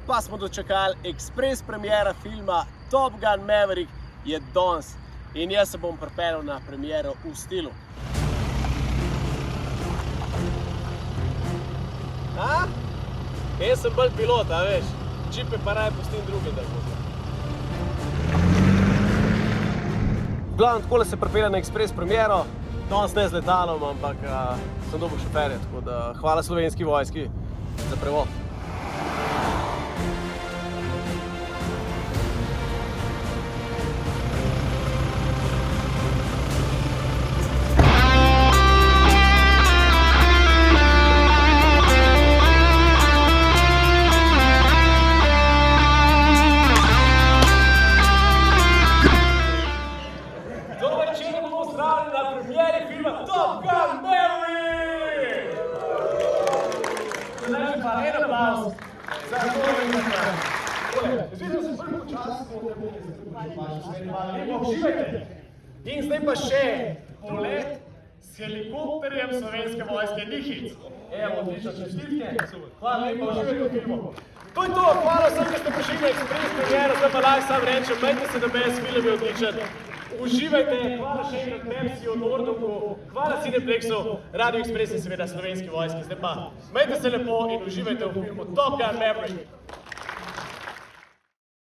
pa smo dočekali ekspres premiera filma Top Gun Maverick je danes in jaz se bom pripeljal na premiero v stilu. A? Jaz sem bolj pilot, a veš, džipe pa raj pustim druge, da bo. V glavnem, takole se pripeljem na ekspres premiero, danes ne z letalom, ampak sem dobil šoferje, tako da hvala Slovenski vojski za prevod. Na premieri filma Top Gun Maverick! Zdaj pa en aplauz za to, Zvidel sem prvi počas, uživajte! In zdaj pa še polet s helikopterjem Slovenske vojske Nihic. Evo, odlično, čestitke. Hvala lepa, uživajte v filmu. To je to, hvala vsem, da ste prišli na ekspres premiero, zdaj pa lahko sam rečem, majte se, da bez film je odličen. Uživajte, hvala še enkrat Pepsi, Nordoku, hvala Cineplexu, Radio Express in seveda Slovenski vojski. Zdaj pa, majte se lepo in uživajte v filmu Top Gun Maverick.